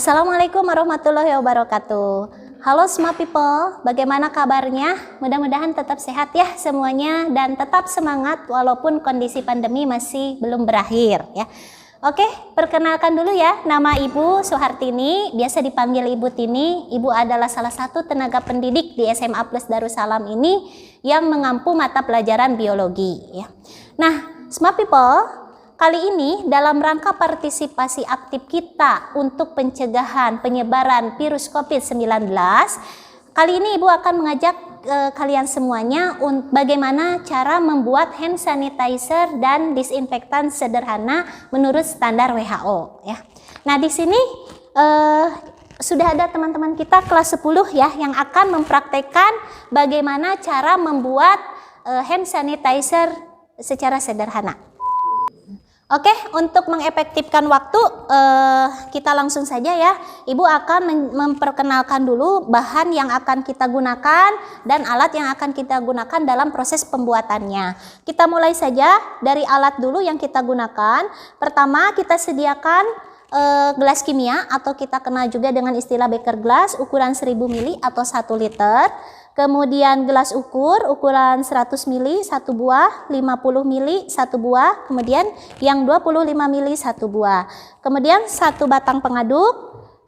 Assalamualaikum warahmatullahi wabarakatuh. Halo semua people, bagaimana kabarnya? Mudah-mudahan tetap sehat ya semuanya dan tetap semangat walaupun kondisi pandemi masih belum berakhir ya. Oke, perkenalkan dulu ya, nama Ibu Suhartini, biasa dipanggil Ibu Tini. Ibu adalah salah satu tenaga pendidik di SMA Plus Darussalam ini yang mengampu mata pelajaran biologi ya. Nah, semua people, kali ini dalam rangka partisipasi aktif kita untuk pencegahan penyebaran virus COVID-19, kali ini Ibu akan mengajak kalian semuanya bagaimana cara membuat hand sanitizer dan disinfektan sederhana menurut standar WHO ya. Nah, di sini sudah ada teman-teman kita kelas 10 ya yang akan mempraktekkan bagaimana cara membuat hand sanitizer secara sederhana. Oke, untuk mengefektifkan waktu kita langsung saja ya. Ibu akan memperkenalkan dulu bahan yang akan kita gunakan dan alat yang akan kita gunakan dalam proses pembuatannya. Kita mulai saja dari alat dulu yang kita gunakan. Pertama, kita sediakan gelas kimia atau kita kenal juga dengan istilah beker glass ukuran 1000 ml atau 1 liter. Kemudian gelas ukur ukuran 100 ml 1 buah, 50 ml 1 buah, kemudian yang 25 ml 1 buah. Kemudian 1 batang pengaduk,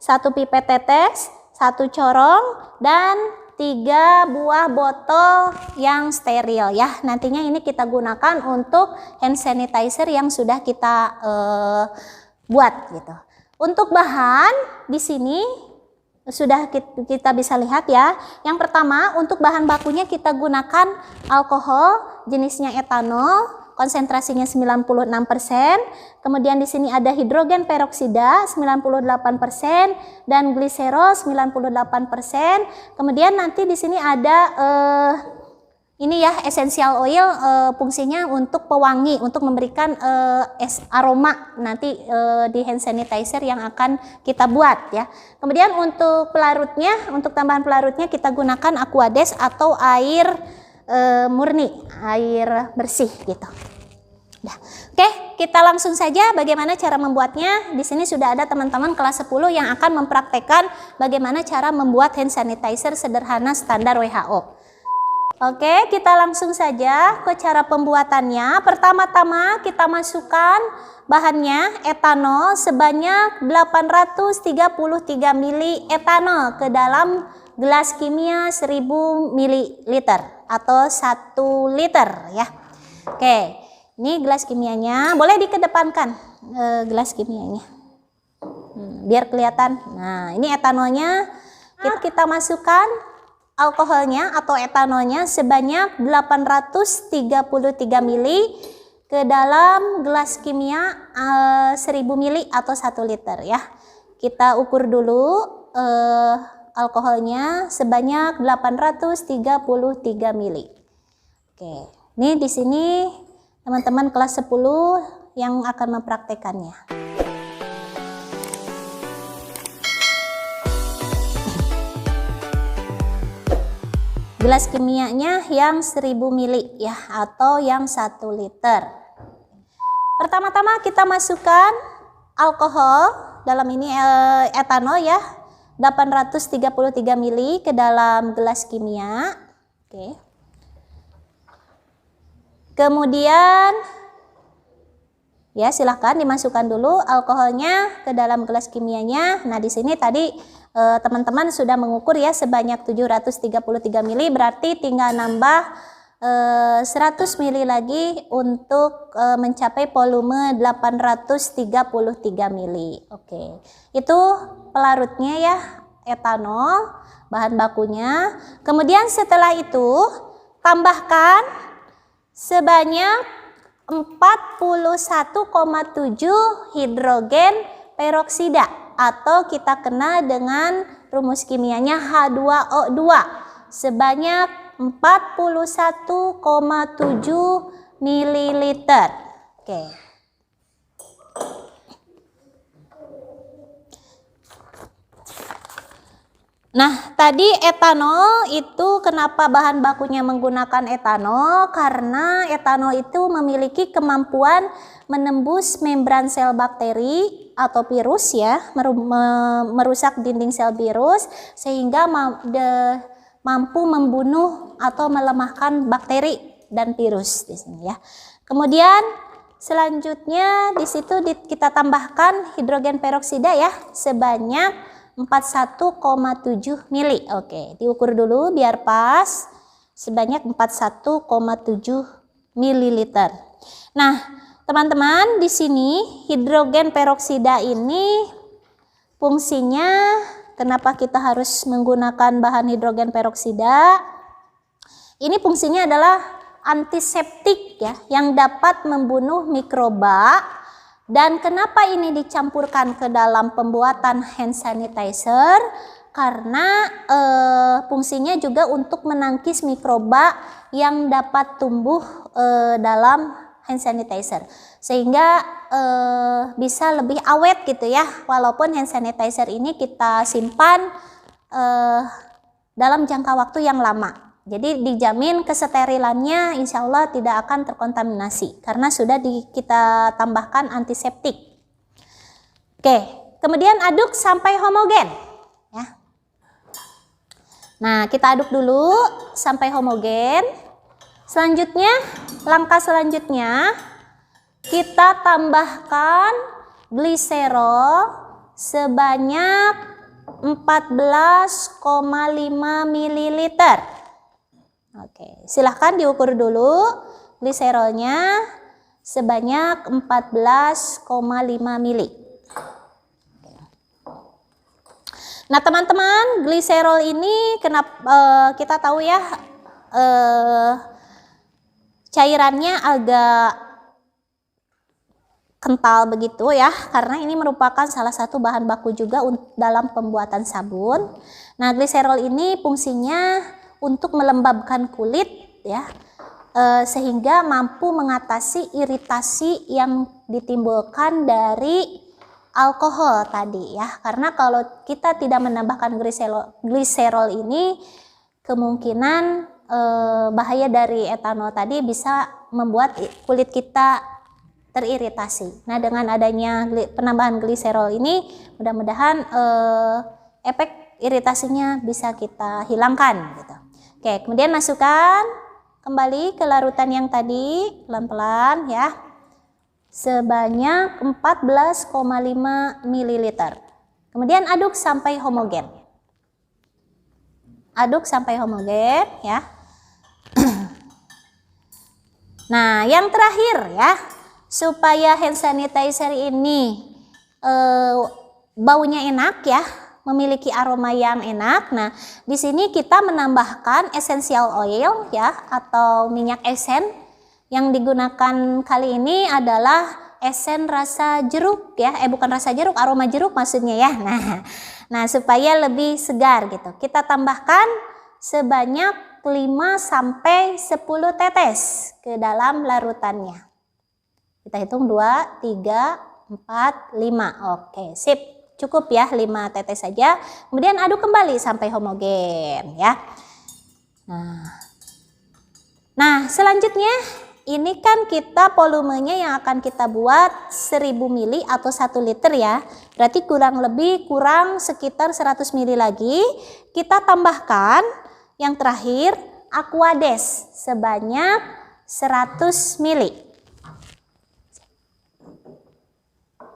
1 pipet tetes, 1 corong, dan 3 buah botol yang steril ya. Nantinya ini kita gunakan untuk hand sanitizer yang sudah kita buat gitu. Untuk bahan di sini sudah kita bisa lihat ya. Yang pertama, untuk bahan bakunya kita gunakan alkohol jenisnya etanol, konsentrasinya 96%. Kemudian di sini ada hidrogen peroksida 98% dan gliserol 98%. Kemudian nanti di sini ada ini ya, essential oil, fungsinya untuk pewangi, untuk memberikan aroma nanti di hand sanitizer yang akan kita buat ya. Kemudian untuk pelarutnya, untuk tambahan pelarutnya kita gunakan Aquades atau air murni, air bersih gitu. Nah, oke, kita langsung saja bagaimana cara membuatnya. Di sini sudah ada teman-teman kelas 10 yang akan mempraktekkan bagaimana cara membuat hand sanitizer sederhana standar WHO. Oke, kita langsung saja ke cara pembuatannya. Pertama-tama kita masukkan bahannya etanol sebanyak 833 ml etanol ke dalam gelas kimia 1000 ml atau 1 liter ya. Oke, ini gelas kimianya, boleh dikedepankan gelas kimianya biar kelihatan. Nah, ini etanolnya kita masukkan alkoholnya atau etanolnya sebanyak 833 ml ke dalam gelas kimia 1000 ml atau 1 liter ya. Kita ukur dulu alkoholnya sebanyak 833 ml. Oke, ini di sini teman-teman kelas 10 yang akan mempraktekannya. Gelas kimianya yang 1000 ml ya atau yang 1 liter. Pertama-tama kita masukkan alkohol, dalam ini etanol ya, 833 ml ke dalam gelas kimia. Oke. Kemudian ya silahkan dimasukkan dulu alkoholnya ke dalam gelas kimianya. Nah, di sini tadi teman-teman sudah mengukur ya sebanyak 733 ml, berarti tinggal nambah 100 ml lagi untuk mencapai volume 833 ml. Oke, itu pelarutnya ya, etanol, bahan bakunya. Kemudian setelah itu tambahkan sebanyak 41,7 hidrogen peroksida atau kita kenal dengan rumus kimianya H2O2 sebanyak 41,7 ml. Oke. Nah, tadi etanol itu kenapa bahan bakunya menggunakan etanol? Karena etanol itu memiliki kemampuan menembus membran sel bakteri atau virus ya, merusak dinding sel virus sehingga mampu membunuh atau melemahkan bakteri dan virus di sini ya. Kemudian selanjutnya di situ kita tambahkan hidrogen peroksida ya sebanyak 41,7 mili. Oke, diukur dulu biar pas. Sebanyak 41,7 mililiter. Nah, teman-teman, di sini hidrogen peroksida ini fungsinya kenapa kita harus menggunakan bahan hidrogen peroksida? Ini fungsinya adalah antiseptik ya, yang dapat membunuh mikroba. Dan kenapa ini dicampurkan ke dalam pembuatan hand sanitizer? Karena fungsinya juga untuk menangkis mikroba yang dapat tumbuh dalam hand sanitizer. Sehingga bisa lebih awet gitu ya. Walaupun hand sanitizer ini kita simpan dalam jangka waktu yang lama. Jadi dijamin kesterilannya insya Allah tidak akan terkontaminasi karena sudah kita tambahkan antiseptik. Oke, kemudian aduk sampai homogen. Ya. Nah, kita aduk dulu sampai homogen. Selanjutnya, langkah selanjutnya kita tambahkan gliserol sebanyak 14,5 ml. Oke, silahkan diukur dulu gliserolnya sebanyak 14,5 mili. Nah teman-teman, gliserol ini kenapa kita tahu ya cairannya agak kental begitu ya, karena ini merupakan salah satu bahan baku juga dalam pembuatan sabun. Nah gliserol ini fungsinya untuk melembabkan kulit ya, sehingga mampu mengatasi iritasi yang ditimbulkan dari alkohol tadi ya. Karena kalau kita tidak menambahkan gliserol ini, kemungkinan bahaya dari etanol tadi bisa membuat kulit kita teriritasi. Nah dengan adanya penambahan gliserol ini, mudah-mudahan efek iritasinya bisa kita hilangkan gitu. Oke, kemudian masukkan kembali ke larutan yang tadi pelan-pelan ya. Sebanyak 14,5 ml. Kemudian aduk sampai homogen. Aduk sampai homogen ya. Nah, yang terakhir ya, supaya hand sanitizer ini baunya enak ya, memiliki aroma yang enak. Nah, di sini kita menambahkan essential oil ya atau minyak esen. Yang digunakan kali ini adalah esen rasa jeruk ya. Bukan rasa jeruk, aroma jeruk maksudnya ya. Nah, supaya lebih segar gitu. Kita tambahkan sebanyak 5 sampai 10 tetes ke dalam larutannya. Kita hitung 2, 3, 4, 5. Oke, sip. Cukup ya 5 tetes saja. Kemudian aduk kembali sampai homogen ya. Nah, selanjutnya ini kan kita volumenya yang akan kita buat 1000 mili atau 1 liter ya. Berarti kurang sekitar 100 mili lagi. Kita tambahkan yang terakhir Aquades sebanyak 100 mili.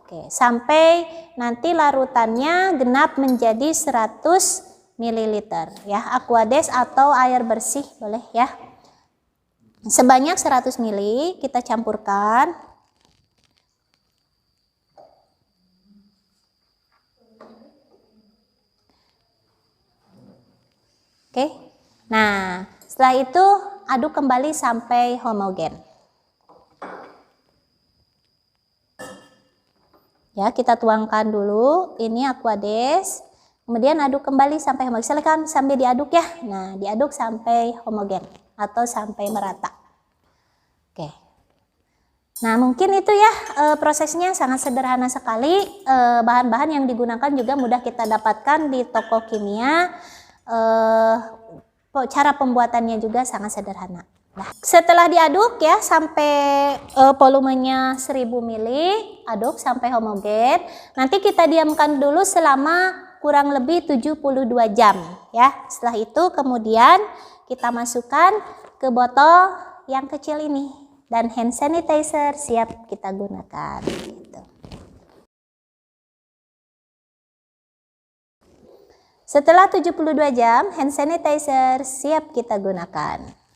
Oke, sampai nanti larutannya genap menjadi 100 ml ya. Aquades atau air bersih boleh ya. Sebanyak 100 ml kita campurkan. Oke. Nah, setelah itu aduk kembali sampai homogen. Ya, kita tuangkan dulu ini Aquades. Kemudian aduk kembali sampai homogen. Silakan sambil diaduk ya. Nah, diaduk sampai homogen atau sampai merata. Oke. Nah, mungkin itu ya prosesnya sangat sederhana sekali. Bahan-bahan yang digunakan juga mudah kita dapatkan di toko kimia. Cara pembuatannya juga sangat sederhana. Nah, setelah diaduk ya sampai volumenya 1000 ml, aduk sampai homogen. Nanti kita diamkan dulu selama kurang lebih 72 jam ya. Setelah itu kemudian kita masukkan ke botol yang kecil ini dan hand sanitizer siap kita gunakan gitu. Setelah 72 jam hand sanitizer siap kita gunakan.